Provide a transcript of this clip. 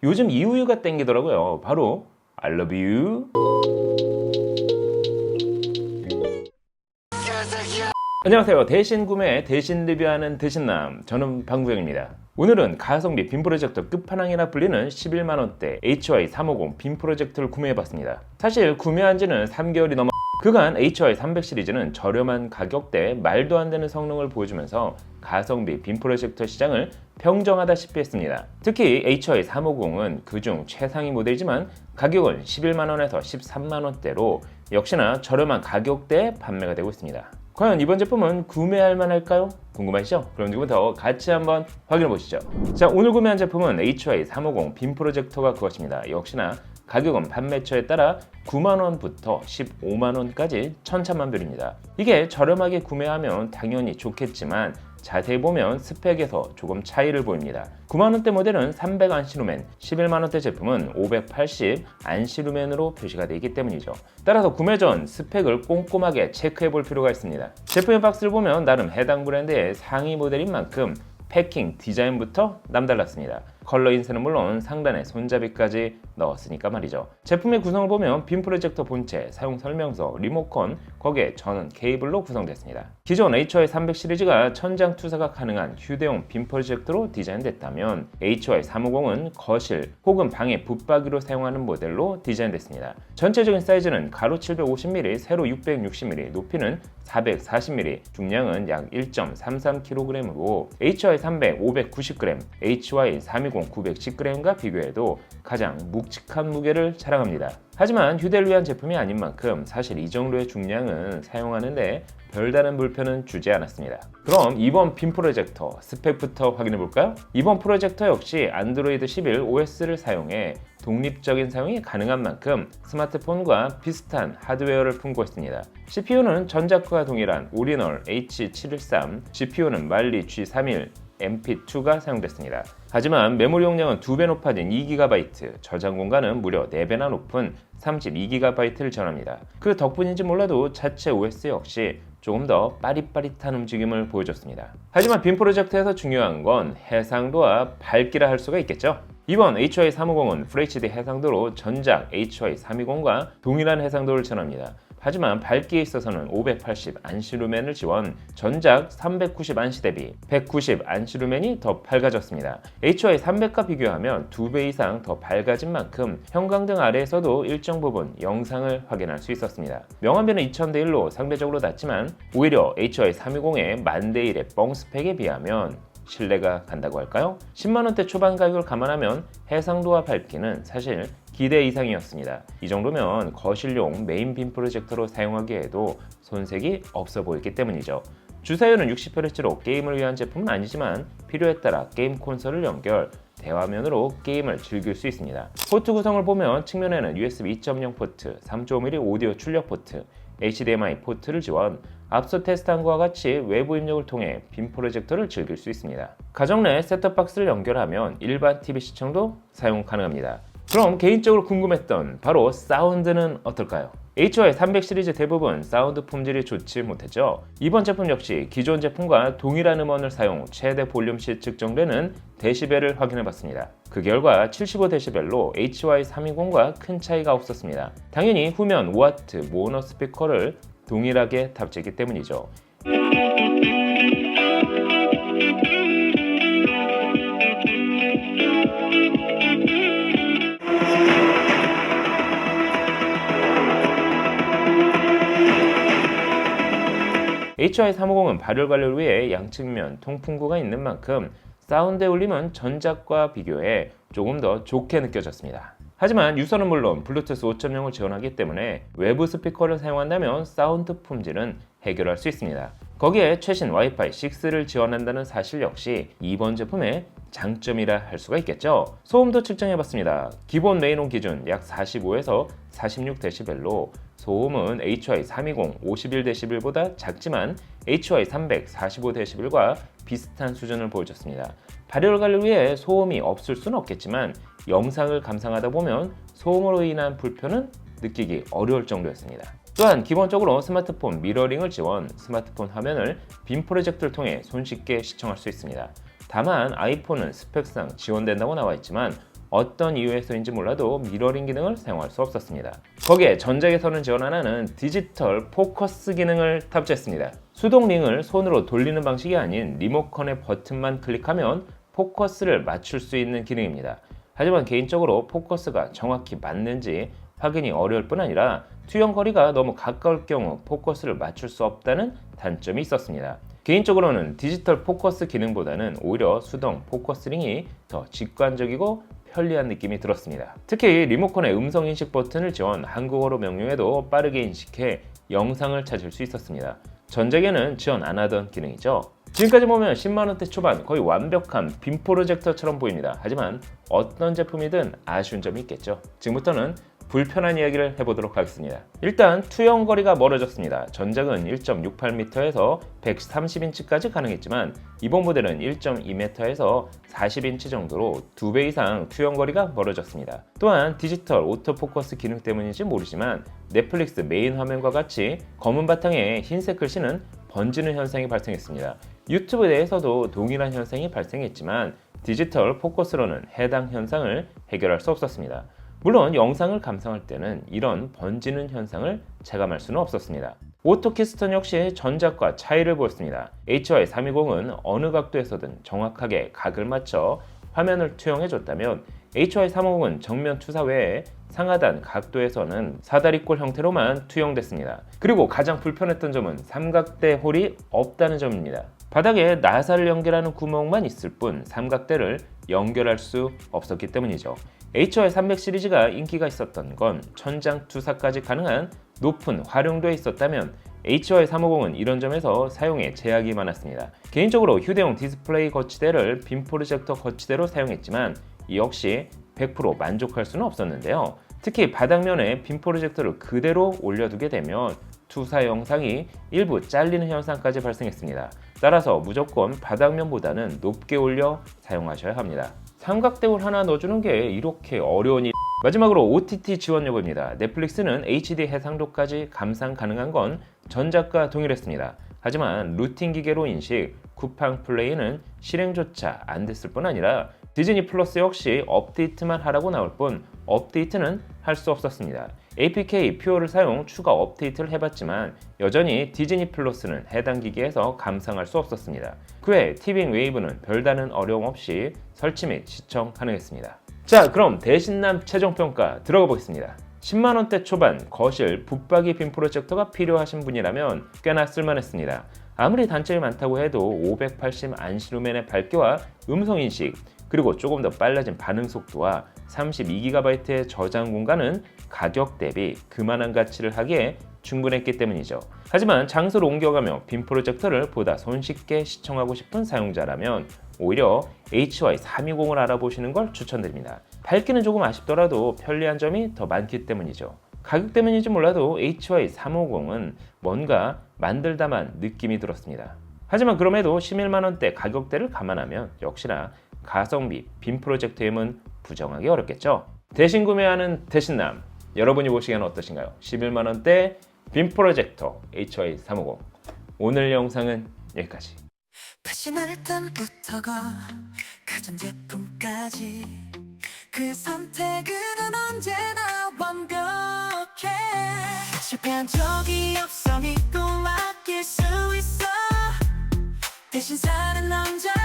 요즘 이 우유가 땡기더라고요. 바로 I love you. 안녕하세요. 대신 구매, 대신 리뷰하는 대신남. 저는 방구영입니다. 오늘은 가성비 빔 프로젝터 끝판왕이라 불리는 11만원대 HY350 빔 프로젝터를 구매해봤습니다. 사실 구매한 지는 3개월이 넘어 그간 HY300 시리즈는 저렴한 가격대에 말도 안 되는 성능을 보여주면서 가성비 빔 프로젝터 시장을 평정하다시피 했습니다. 특히 HY350은 그중 최상위 모델이지만 가격은 11만원에서 13만원대로 역시나 저렴한 가격대에 판매가 되고 있습니다. 과연 이번 제품은 구매할 만할까요? 궁금하시죠? 그럼 지금부터 같이 한번 확인해 보시죠. 자, 오늘 구매한 제품은 HY350 빔 프로젝터가 그것입니다. 역시나 가격은 판매처에 따라 9만원부터 15만원까지 천차만별입니다. 이게 저렴하게 구매하면 당연히 좋겠지만 자세히 보면 스펙에서 조금 차이를 보입니다. 9만원대 모델은 300 안시루멘, 11만원대 제품은 580 안시루멘으로 표시가 되어 있기 때문이죠. 따라서 구매 전 스펙을 꼼꼼하게 체크해 볼 필요가 있습니다. 제품의 박스를 보면 나름 해당 브랜드의 상위 모델인 만큼 패킹 디자인부터 남달랐습니다. 컬러 인쇄는 물론 상단에 손잡이까지 넣었으니까 말이죠. 제품의 구성을 보면 빔 프로젝터 본체, 사용 설명서, 리모컨, 거기에 전원 케이블로 구성됐습니다. 기존 HY300 시리즈가 천장 투사가 가능한 휴대용 빔 프로젝터로 디자인됐다면 HY350은 거실 혹은 방에 붙박이로 사용하는 모델로 디자인됐습니다. 전체적인 사이즈는 가로 750mm, 세로 660mm, 높이는 440mm, 중량은 약 1.33kg으로 HY300 590g, HY320 910g과 비교해도 가장 묵직한 무게를 자랑합니다. 하지만 휴대를 위한 제품이 아닌 만큼 사실 이 정도의 중량은 사용하는데 별다른 불편은 주지 않았습니다. 그럼 이번 빔 프로젝터 스펙부터 확인해 볼까요? 이번 프로젝터 역시 안드로이드 11 OS를 사용해 독립적인 사용이 가능한 만큼 스마트폰과 비슷한 하드웨어를 품고 있습니다. CPU는 전작과 동일한 오리널 H713, GPU는 말리 G31, MP2가 사용됐습니다. 하지만 메모리 용량은 2배 높아진 2GB, 저장 공간은 무려 4배나 높은 32GB를 지원합니다. 그 덕분인지 몰라도 자체 OS 역시 조금 더 빠릿빠릿한 움직임을 보여줬습니다. 하지만 빔 프로젝트에서 중요한 건 해상도와 밝기라 할 수가 있겠죠? 이번 HY350은 FHD 해상도로 전작 HY320과 동일한 해상도를 지원합니다. 하지만 밝기에 있어서는 580 안시루멘을 지원, 전작 390 안시 대비 190 안시루멘이 더 밝아졌습니다. HY300과 비교하면 2배 이상 더 밝아진 만큼 형광등 아래에서도 일정 부분 영상을 확인할 수 있었습니다. 명암비는 2000대 1로 상대적으로 낮지만 오히려 HY320의 1000대 1의 뻥 스펙에 비하면 신뢰가 간다고 할까요? 10만원대 초반 가격을 감안하면 해상도와 밝기는 사실 기대 이상이었습니다. 이 정도면 거실용 메인 빔 프로젝터로 사용하기에도 손색이 없어 보이기 때문이죠. 주사율은 60Hz로 게임을 위한 제품은 아니지만 필요에 따라 게임 콘솔을 연결, 대화면으로 게임을 즐길 수 있습니다. 포트 구성을 보면 측면에는 USB 2.0 포트, 3.5mm 오디오 출력 포트, HDMI 포트를 지원, 앞서 테스트한 것과 같이 외부 입력을 통해 빔 프로젝터를 즐길 수 있습니다. 가정 내 셋톱박스를 연결하면 일반 TV 시청도 사용 가능합니다. 그럼 개인적으로 궁금했던 바로 사운드는 어떨까요? HY300 시리즈 대부분 사운드 품질이 좋지 못했죠. 이번 제품 역시 기존 제품과 동일한 음원을 사용 최대 볼륨시 측정되는 데시벨을 확인해봤습니다. 그 결과 75dB로 HY320과 큰 차이가 없었습니다. 당연히 후면 5W 모너 스피커를 동일하게 탑재했기 때문이죠. HY350은 발열 관리를 위해 양측면 통풍구가 있는 만큼 사운드의 울림은 전작과 비교해 조금 더 좋게 느껴졌습니다. 하지만 유선은 물론 블루투스 5.0을 지원하기 때문에 외부 스피커를 사용한다면 사운드 품질은 해결할 수 있습니다. 거기에 최신 와이파이 6를 지원한다는 사실 역시 이번 제품의 장점이라 할 수가 있겠죠. 소음도 측정해봤습니다. 기본 메인홈 기준 약 45에서 46dB로 소음은 HY320 51dB보다 작지만 HY300 45dB과 비슷한 수준을 보여줬습니다. 발열 관리를 위해 소음이 없을 수는 없겠지만 영상을 감상하다 보면 소음으로 인한 불편은 느끼기 어려울 정도였습니다. 또한 기본적으로 스마트폰 미러링을 지원, 스마트폰 화면을 빔 프로젝터를 통해 손쉽게 시청할 수 있습니다. 다만 아이폰은 스펙상 지원된다고 나와 있지만 어떤 이유에서인지 몰라도 미러링 기능을 사용할 수 없었습니다. 거기에 전작에서는 지원 안 하는 디지털 포커스 기능을 탑재했습니다. 수동 링을 손으로 돌리는 방식이 아닌 리모컨의 버튼만 클릭하면 포커스를 맞출 수 있는 기능입니다. 하지만 개인적으로 포커스가 정확히 맞는지 확인이 어려울 뿐 아니라 투영 거리가 너무 가까울 경우 포커스를 맞출 수 없다는 단점이 있었습니다. 개인적으로는 디지털 포커스 기능보다는 오히려 수동 포커스링이 더 직관적이고 편리한 느낌이 들었습니다. 특히 리모컨의 음성 인식 버튼을 지원, 한국어로 명령해도 빠르게 인식해 영상을 찾을 수 있었습니다. 전작에는 지원 안 하던 기능이죠. 지금까지 보면 10만원대 초반 거의 완벽한 빔 프로젝터처럼 보입니다. 하지만 어떤 제품이든 아쉬운 점이 있겠죠. 지금부터는 불편한 이야기를 해보도록 하겠습니다. 일단 투영 거리가 멀어졌습니다. 전작은 1.68m에서 130인치까지 가능했지만 이번 모델은 1.2m에서 40인치 정도로 2배 이상 투영 거리가 멀어졌습니다. 또한 디지털 오토포커스 기능 때문인지 모르지만 넷플릭스 메인 화면과 같이 검은 바탕에 흰색 글씨는 번지는 현상이 발생했습니다. 유튜브 내에서도 동일한 현상이 발생했지만 디지털 포커스로는 해당 현상을 해결할 수 없었습니다. 물론 영상을 감상할 때는 이런 번지는 현상을 체감할 수는 없었습니다. 오토키스턴 역시 전작과 차이를 보였습니다. HY320은 어느 각도에서든 정확하게 각을 맞춰 화면을 투영해줬다면 HY350은 정면 투사 외에 상하단 각도에서는 사다리꼴 형태로만 투영됐습니다. 그리고 가장 불편했던 점은 삼각대 홀이 없다는 점입니다. 바닥에 나사를 연결하는 구멍만 있을 뿐 삼각대를 연결할 수 없었기 때문이죠. HY300 시리즈가 인기가 있었던 건 천장 투사까지 가능한 높은 활용도에 있었다면 HY350은 이런 점에서 사용에 제약이 많았습니다. 개인적으로 휴대용 디스플레이 거치대를 빔 프로젝터 거치대로 사용했지만 이 역시 100% 만족할 수는 없었는데요. 특히 바닥면에 빔 프로젝터를 그대로 올려두게 되면 투사 영상이 일부 잘리는 현상까지 발생했습니다. 따라서 무조건 바닥면보다는 높게 올려 사용하셔야 합니다. 삼각대홀 하나 넣어주는 게 이렇게 어려운 일. 마지막으로 OTT 지원 여부입니다. 넷플릭스는 HD 해상도까지 감상 가능한 건 전작과 동일했습니다. 하지만 루팅 기계로 인식, 쿠팡 플레이는 실행조차 안 됐을 뿐 아니라 디즈니 플러스 역시 업데이트만 하라고 나올 뿐 업데이트는 할 수 없었습니다. APK 퓨어를 사용 추가 업데이트를 해봤지만 여전히 디즈니 플러스는 해당 기기에서 감상할 수 없었습니다. 그 외 티빙 웨이브는 별다른 어려움 없이 설치 및 시청 가능했습니다. 자, 그럼 대신남 최종평가 들어가 보겠습니다. 10만원대 초반 거실 붙박이 빔 프로젝터가 필요하신 분이라면 꽤나 쓸만했습니다. 아무리 단점이 많다고 해도 580 안시루멘의 밝기와 음성인식, 그리고 조금 더 빨라진 반응 속도와 32GB의 저장 공간은 가격 대비 그만한 가치를 하기에 충분했기 때문이죠. 하지만 장소를 옮겨가며 빔 프로젝터를 보다 손쉽게 시청하고 싶은 사용자라면 오히려 HY320을 알아보시는 걸 추천드립니다. 밝기는 조금 아쉽더라도 편리한 점이 더 많기 때문이죠. 가격 때문인지 몰라도 HY350은 뭔가 만들다만 느낌이 들었습니다. 하지만 그럼에도 11만원대 가격대를 감안하면 역시나 가성비 빔 프로젝터임은 부정하기 어렵겠죠. 대신 구매하는 대신남, 여러분이 보시기에는 어떠신가요? 11만원대 빔 프로젝터 HY350. 오늘 영상은 여기까지. 패션할 땐부터가 가전제품까지 그 선택은 언제나 완벽해. 실패한 적이 없어 믿고 맡길 수 있어. 대신 사는 남자